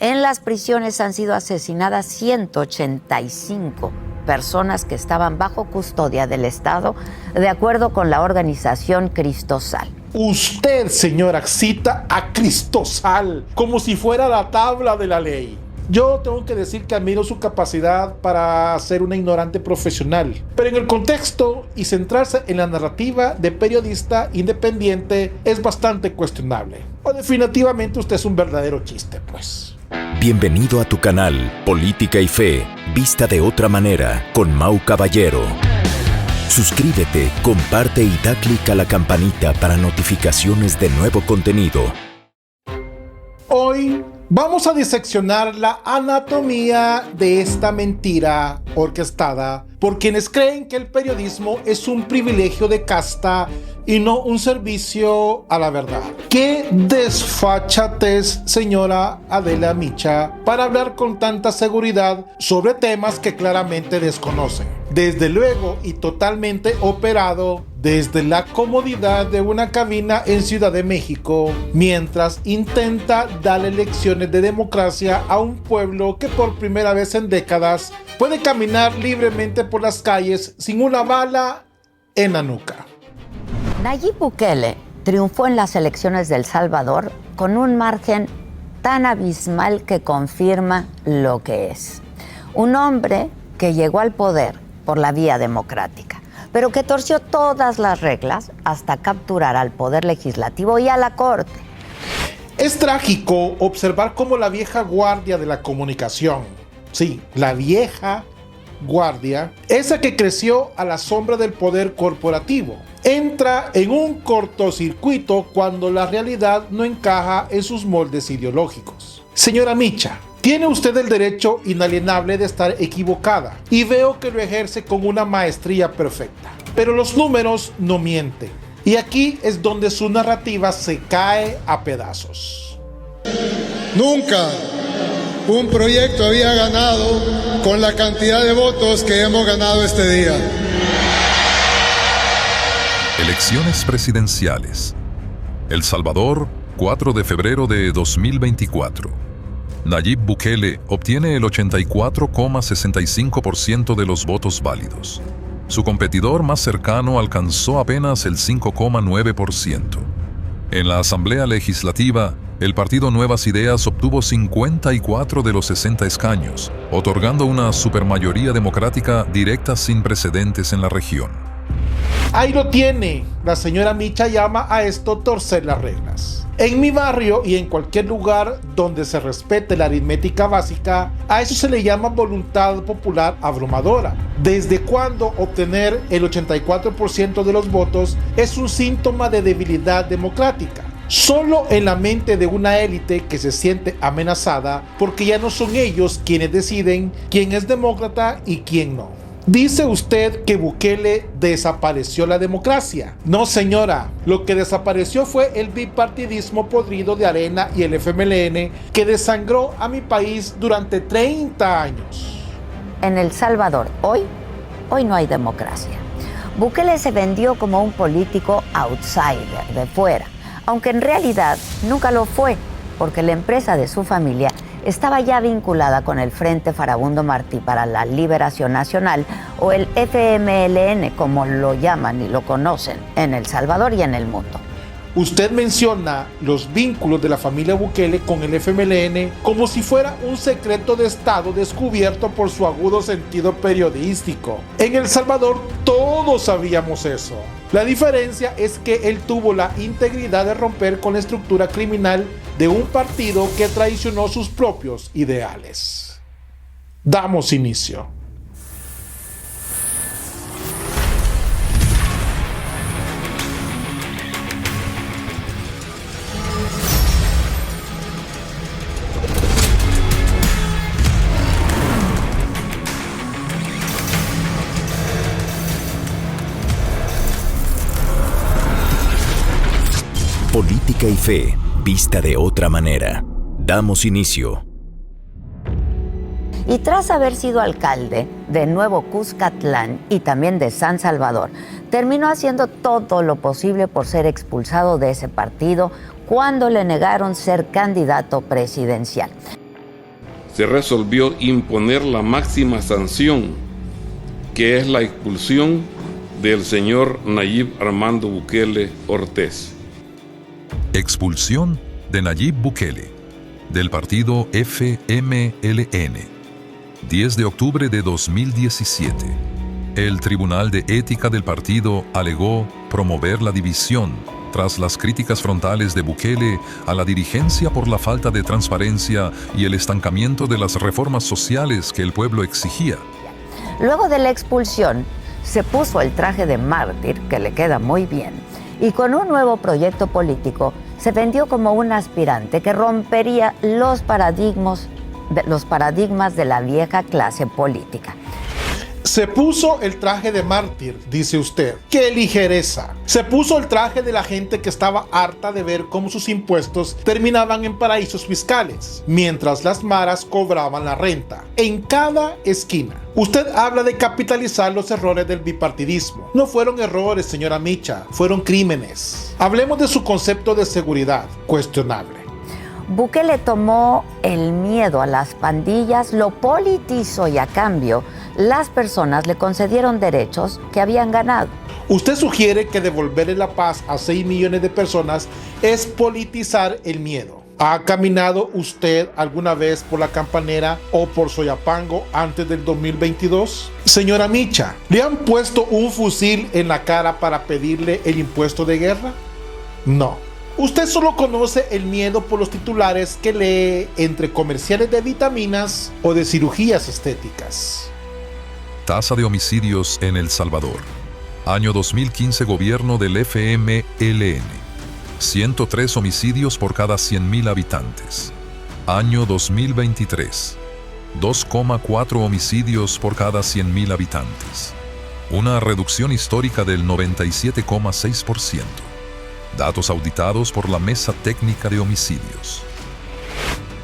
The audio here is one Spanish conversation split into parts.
En las prisiones han sido asesinadas 185 personas que estaban bajo custodia del Estado, de acuerdo con la organización Cristosal. Usted, señora, cita a Cristosal como si fuera la tabla de la ley. Yo tengo que decir que admiro su capacidad para ser una ignorante profesional, pero en el contexto y centrarse en la narrativa de periodista independiente es bastante cuestionable. O definitivamente usted es un verdadero chiste, pues. Bienvenido a tu canal Política y Fe, vista de otra manera, con Mau Caballero. Suscríbete, comparte y da clic a la campanita para notificaciones de nuevo contenido. Hoy vamos a diseccionar la anatomía de esta mentira orquestada por quienes creen que el periodismo es un privilegio de casta y no un servicio a la verdad. ¡Qué desfachatez, señora Adela Micha, para hablar con tanta seguridad sobre temas que claramente desconocen! Desde luego y totalmente operado desde la comodidad de una cabina en Ciudad de México, mientras intenta darle lecciones de democracia a un pueblo que por primera vez en décadas puede caminar libremente por las calles sin una bala en la nuca. Nayib Bukele triunfó en las elecciones de El Salvador con un margen tan abismal que confirma lo que es. Un hombre que llegó al poder por la vía democrática, pero que torció todas las reglas hasta capturar al poder legislativo y a la corte. Es trágico observar cómo la vieja guardia de la comunicación, sí, la vieja guardia, esa que creció a la sombra del poder corporativo, entra en un cortocircuito cuando la realidad no encaja en sus moldes ideológicos. Señora Micha, tiene usted el derecho inalienable de estar equivocada y veo que lo ejerce con una maestría perfecta. Pero los números no mienten. Y aquí es donde su narrativa se cae a pedazos. Nunca un proyecto había ganado con la cantidad de votos que hemos ganado este día. Elecciones presidenciales. El Salvador, 4 de febrero de 2024. Nayib Bukele obtiene el 84,65% de los votos válidos. Su competidor más cercano alcanzó apenas el 5,9%. En la Asamblea Legislativa, el partido Nuevas Ideas obtuvo 54 de los 60 escaños, otorgando una supermayoría democrática directa sin precedentes en la región. Ahí lo tiene. La señora Micha llama a esto torcer las reglas. En mi barrio y en cualquier lugar donde se respete la aritmética básica, a eso se le llama voluntad popular abrumadora. ¿Desde cuándo obtener el 84% de los votos es un síntoma de debilidad democrática? Solo en la mente de una élite que se siente amenazada porque ya no son ellos quienes deciden quién es demócrata y quién no. Dice usted que Bukele desapareció la democracia. No, señora, lo que desapareció fue el bipartidismo podrido de Arena y el FMLN que desangró a mi país durante 30 años. En El Salvador, hoy no hay democracia. Bukele se vendió como un político outsider, de fuera, aunque en realidad nunca lo fue, porque la empresa de su familia estaba ya vinculada con el Frente Farabundo Martí para la Liberación Nacional, o el FMLN, como lo llaman y lo conocen en El Salvador y en el mundo. Usted menciona los vínculos de la familia Bukele con el FMLN como si fuera un secreto de Estado descubierto por su agudo sentido periodístico. En El Salvador todos sabíamos eso. La diferencia es que él tuvo la integridad de romper con la estructura criminal de un partido que traicionó sus propios ideales. Damos inicio. Política y Fe, vista de otra manera. Damos inicio. Y tras haber sido alcalde de Nuevo Cuscatlán y también de San Salvador, terminó haciendo todo lo posible por ser expulsado de ese partido cuando le negaron ser candidato presidencial. se resolvió imponer la máxima sanción, que es la expulsión del señor Nayib Armando Bukele Ortiz. Expulsión de Nayib Bukele del partido FMLN. 10 de octubre de 2017. El Tribunal de Ética del partido alegó promover la división tras las críticas frontales de Bukele a la dirigencia por la falta de transparencia y el estancamiento de las reformas sociales que el pueblo exigía. Luego de la expulsión, se puso el traje de mártir, que le queda muy bien, y con un nuevo proyecto político se vendió como un aspirante que rompería los paradigmas de la vieja clase política. Se puso el traje de mártir, dice usted. ¡Qué ligereza! Se puso el traje de la gente que estaba harta de ver cómo sus impuestos terminaban en paraísos fiscales, mientras las maras cobraban la renta, en cada esquina. Usted habla de capitalizar los errores del bipartidismo. No fueron errores, señora Micha, fueron crímenes. Hablemos de su concepto de seguridad, cuestionable. Bukele tomó el miedo a las pandillas, lo politizó y a cambio las personas le concedieron derechos que habían ganado. Usted sugiere que devolverle la paz a 6 millones de personas es politizar el miedo. ¿Ha caminado usted alguna vez por la Campanera o por Soyapango antes del 2022? Señora Micha, ¿le han puesto un fusil en la cara para pedirle el impuesto de guerra? No. Usted solo conoce el miedo por los titulares que lee entre comerciales de vitaminas o de cirugías estéticas. Tasa de homicidios en El Salvador. Año 2015, gobierno del FMLN. 103 homicidios por cada 100.000 habitantes. Año 2023. 2,4 homicidios por cada 100.000 habitantes. Una reducción histórica del 97,6%. Datos auditados por la Mesa Técnica de Homicidios.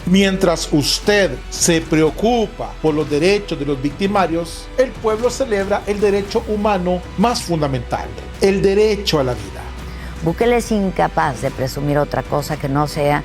Mientras usted se preocupa por los derechos de los victimarios, el pueblo celebra el derecho humano más fundamental, el derecho a la vida. Bukele es incapaz de presumir otra cosa que no sea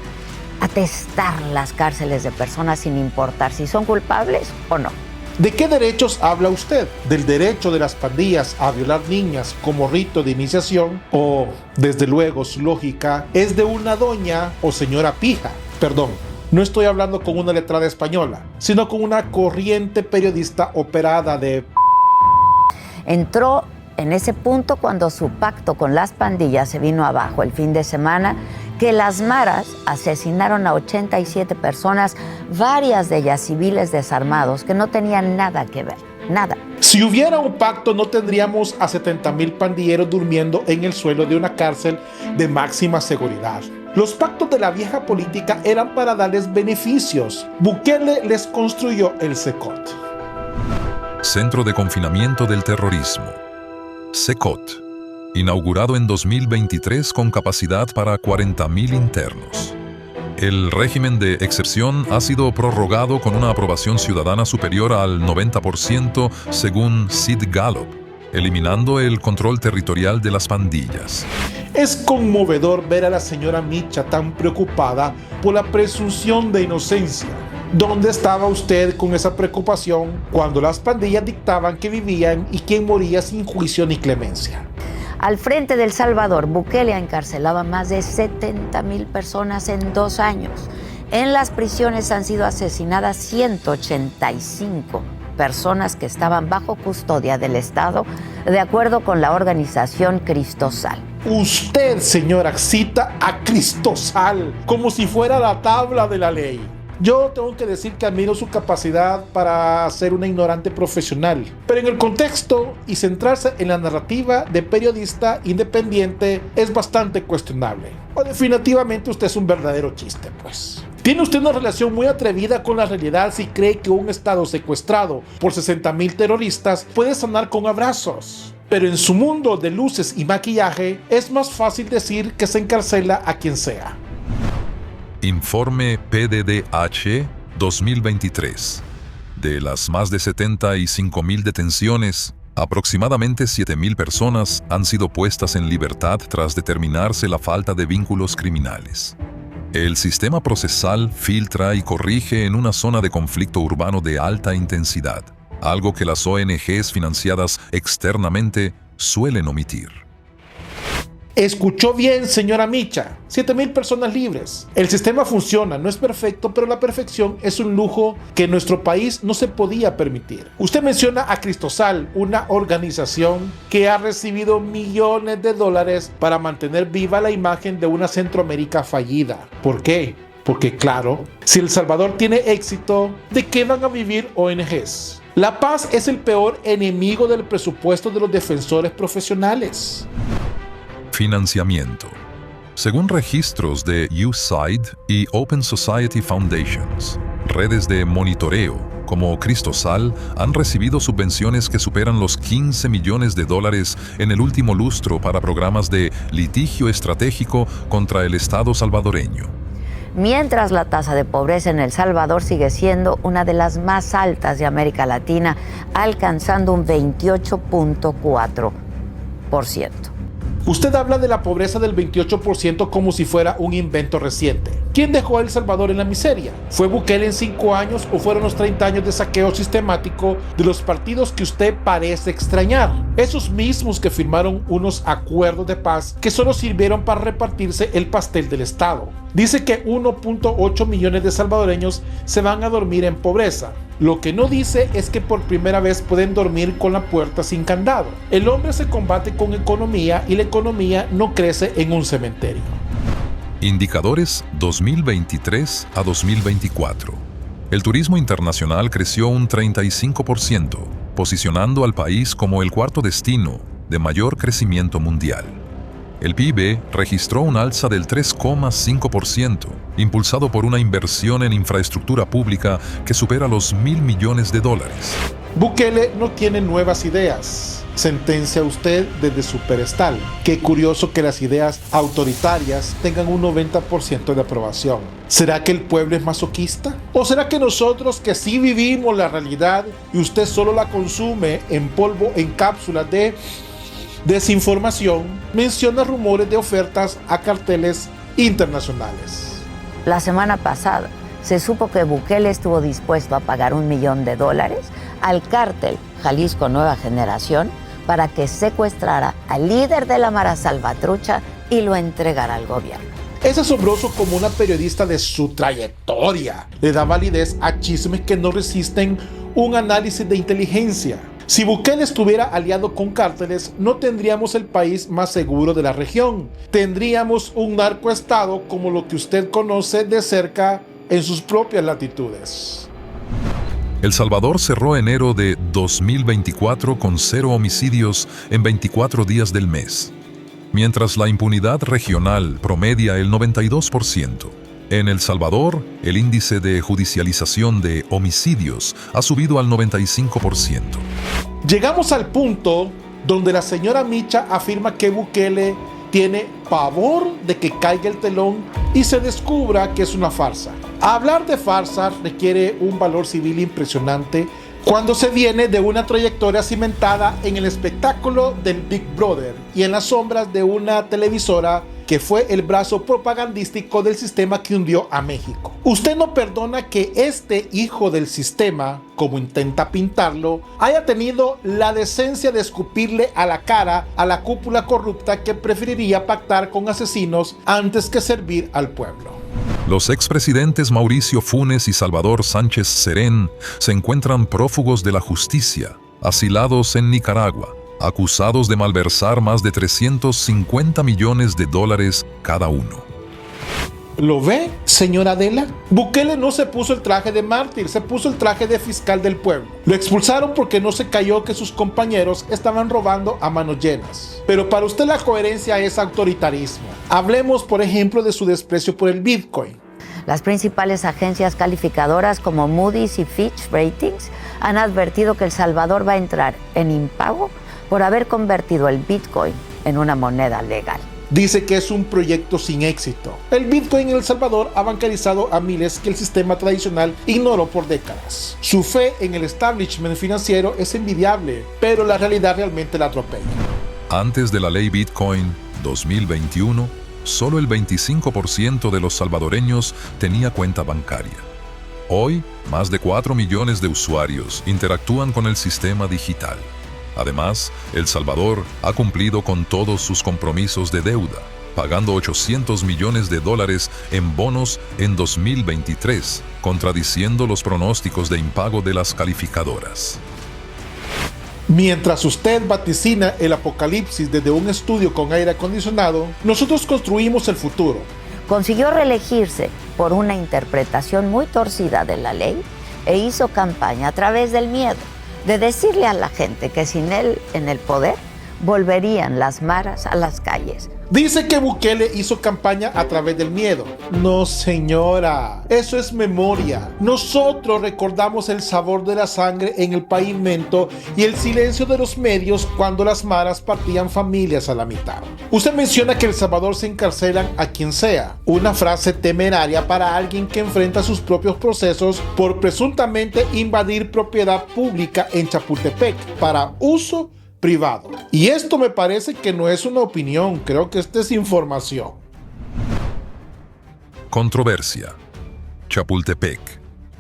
atestar las cárceles de personas sin importar si son culpables o no. ¿De qué derechos habla usted? ¿Del derecho de las pandillas a violar niñas como rito de iniciación? ¿O, desde luego, su lógica es de una doña o señora pija? Perdón, no estoy hablando con una letrada española, sino con una corriente periodista operada de... Entró en ese punto cuando su pacto con las pandillas se vino abajo el fin de semana, que las maras asesinaron a 87 personas, varias de ellas civiles desarmados que no tenían nada que ver, nada. Si hubiera un pacto, no tendríamos a 70,000 pandilleros durmiendo en el suelo de una cárcel de máxima seguridad. Los pactos de la vieja política eran para darles beneficios. Bukele les construyó el CECOT. Centro de Confinamiento del Terrorismo. CECOT. Inaugurado en 2023 con capacidad para 40,000 internos. El régimen de excepción ha sido prorrogado con una aprobación ciudadana superior al 90% según Sid Gallup, eliminando el control territorial de las pandillas. Es conmovedor ver a la señora Micha tan preocupada por la presunción de inocencia. ¿Dónde estaba usted con esa preocupación cuando las pandillas dictaban que vivían y quién moría sin juicio ni clemencia? Al frente de El Salvador, Bukele ha encarcelado a más de 70,000 personas en 2 años. En las prisiones han sido asesinadas 185 personas que estaban bajo custodia del Estado, de acuerdo con la organización Cristosal. Usted, señora, cita a Cristosal como si fuera la tabla de la ley. Yo tengo que decir que admiro su capacidad para ser una ignorante profesional, pero en el contexto y centrarse en la narrativa de periodista independiente es bastante cuestionable. O definitivamente usted es un verdadero chiste, pues. Tiene usted una relación muy atrevida con la realidad si cree que un estado secuestrado por 60,000 terroristas puede sanar con abrazos. Pero en su mundo de luces y maquillaje es más fácil decir que se encarcela a quien sea. Informe PDDH 2023. De las más de 75,000 detenciones, aproximadamente 7,000 personas han sido puestas en libertad tras determinarse la falta de vínculos criminales. El sistema procesal filtra y corrige en una zona de conflicto urbano de alta intensidad, algo que las ONGs financiadas externamente suelen omitir. Escuchó bien, señora Micha. 7,000 personas libres. El sistema funciona, no es perfecto, pero la perfección es un lujo que en nuestro país no se podía permitir. Usted menciona a Cristosal, una organización que ha recibido millones de dólares para mantener viva la imagen de una Centroamérica fallida. ¿Por qué? Porque claro, si El Salvador tiene éxito, ¿de qué van a vivir ONGs? La paz es el peor enemigo del presupuesto de los defensores profesionales. Financiamiento. Según registros de USAID y Open Society Foundations, redes de monitoreo como Cristosal han recibido subvenciones que superan los 15 millones de dólares en el último lustro para programas de litigio estratégico contra el Estado salvadoreño. Mientras la tasa de pobreza en El Salvador sigue siendo una de las más altas de América Latina, alcanzando un 28.4%. Usted habla de la pobreza del 28% como si fuera un invento reciente. ¿Quién dejó a El Salvador en la miseria? ¿Fue Bukele en 5 años o fueron los 30 años de saqueo sistemático de los partidos que usted parece extrañar? Esos mismos que firmaron unos acuerdos de paz que solo sirvieron para repartirse el pastel del Estado. Dice que 1.8 millones de salvadoreños se van a dormir en pobreza. Lo que no dice es que por primera vez pueden dormir con la puerta sin candado. El hombre se combate con economía y la economía no crece en un cementerio. Indicadores 2023 a 2024. El turismo internacional creció un 35%, posicionando al país como el cuarto destino de mayor crecimiento mundial. El PIB registró un alza del 3,5%, impulsado por una inversión en infraestructura pública que supera los $1.000 millones. Bukele no tiene nuevas ideas, sentencia usted desde su pedestal. Qué curioso que las ideas autoritarias tengan un 90% de aprobación. ¿Será que el pueblo es masoquista? ¿O será que nosotros que sí vivimos la realidad y usted solo la consume en polvo, en cápsulas de desinformación, menciona rumores de ofertas a carteles internacionales? La semana pasada se supo que Bukele estuvo dispuesto a pagar $1 millón al cártel Jalisco Nueva Generación para que secuestrara al líder de la Mara Salvatrucha y lo entregara al gobierno. Es asombroso como una periodista de su trayectoria le da validez a chismes que no resisten un análisis de inteligencia. Si Bukele estuviera aliado con cárteles, no tendríamos el país más seguro de la región. Tendríamos un narcoestado como lo que usted conoce de cerca en sus propias latitudes. El Salvador cerró enero de 2024 con 0 homicidios en 24 días del mes, mientras la impunidad regional promedia el 92%. En El Salvador, el índice de judicialización de homicidios ha subido al 95%. Llegamos al punto donde la señora Micha afirma que Bukele tiene pavor de que caiga el telón y se descubra que es una farsa. Hablar de farsas requiere un valor civil impresionante cuando se viene de una trayectoria cimentada en el espectáculo del Big Brother y en las sombras de una televisora que fue el brazo propagandístico del sistema que hundió a México. Usted no perdona que este hijo del sistema, como intenta pintarlo, haya tenido la decencia de escupirle a la cara a la cúpula corrupta que preferiría pactar con asesinos antes que servir al pueblo. Los expresidentes Mauricio Funes y Salvador Sánchez Serén se encuentran prófugos de la justicia, asilados en Nicaragua, acusados de malversar más de $350 millones cada uno. ¿Lo ve, señora Adela? Bukele no se puso el traje de mártir, se puso el traje de fiscal del pueblo. Lo expulsaron porque no se cayó que sus compañeros estaban robando a manos llenas. Pero para usted la coherencia es autoritarismo. Hablemos, por ejemplo, de su desprecio por el Bitcoin. Las principales agencias calificadoras como Moody's y Fitch Ratings han advertido que El Salvador va a entrar en impago por haber convertido el Bitcoin en una moneda legal. Dice que es un proyecto sin éxito. El Bitcoin en El Salvador ha bancarizado a miles que el sistema tradicional ignoró por décadas. Su fe en el establishment financiero es envidiable, pero la realidad realmente la atropella. Antes de la ley Bitcoin 2021, solo el 25% de los salvadoreños tenía cuenta bancaria. Hoy, más de 4 millones de usuarios interactúan con el sistema digital. Además, El Salvador ha cumplido con todos sus compromisos de deuda, pagando $800 millones en bonos en 2023, contradiciendo los pronósticos de impago de las calificadoras. Mientras usted vaticina el apocalipsis desde un estudio con aire acondicionado, nosotros construimos el futuro. Consiguió reelegirse por una interpretación muy torcida de la ley e hizo campaña a través del miedo, de decirle a la gente que sin él en el poder volverían las maras a las calles. Dice que Bukele hizo campaña a través del miedo. No, señora, eso es memoria. Nosotros recordamos el sabor de la sangre en el pavimento y el silencio de los medios cuando las maras partían familias a la mitad. Usted menciona que en El Salvador se encarcelan a quien sea. Una frase temeraria para alguien que enfrenta sus propios procesos por presuntamente invadir propiedad pública en Chapultepec para uso privado. Y esto me parece que no es una opinión, creo que esta es información. Controversia. Chapultepec.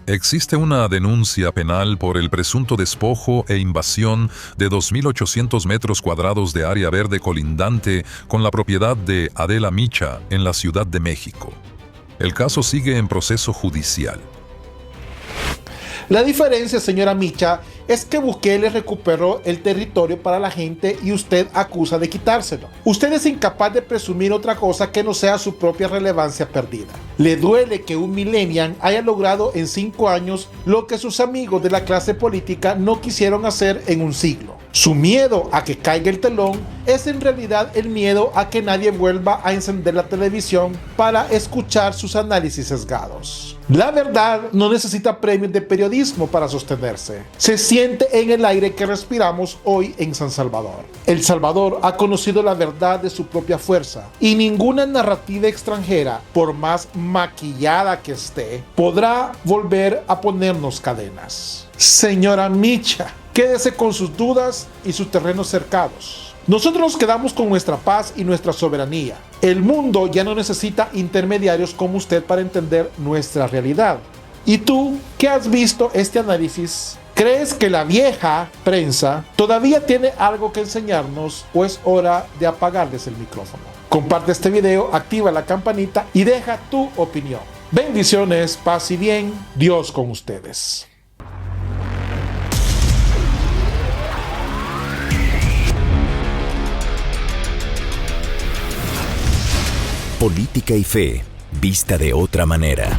Existe una denuncia penal por el presunto despojo e invasión de 2.800 metros cuadrados de área verde colindante con la propiedad de Adela Micha en la Ciudad de México. El caso sigue en proceso judicial. La diferencia, señora Micha, es que Bukele recuperó el territorio para la gente y usted acusa de quitárselo. Usted es incapaz de presumir otra cosa que no sea su propia relevancia perdida. Le duele que un millennial haya logrado en 5 años lo que sus amigos de la clase política no quisieron hacer en un siglo. Su miedo a que caiga el telón es en realidad el miedo a que nadie vuelva a encender la televisión para escuchar sus análisis sesgados. La verdad no necesita premios de periodismo para sostenerse. Se siente en el aire que respiramos hoy en San Salvador. El Salvador ha conocido la verdad de su propia fuerza y ninguna narrativa extranjera, por más maquillada que esté, podrá volver a ponernos cadenas. Señora Micha, quédese con sus dudas y sus terrenos cercados. Nosotros nos quedamos con nuestra paz y nuestra soberanía. El mundo ya no necesita intermediarios como usted para entender nuestra realidad. ¿Y tú, qué has visto este análisis? ¿Crees que la vieja prensa todavía tiene algo que enseñarnos o es hora de apagarles el micrófono? Comparte este video, activa la campanita y deja tu opinión. Bendiciones, paz y bien. Dios con ustedes. Política y fe, vista de otra manera.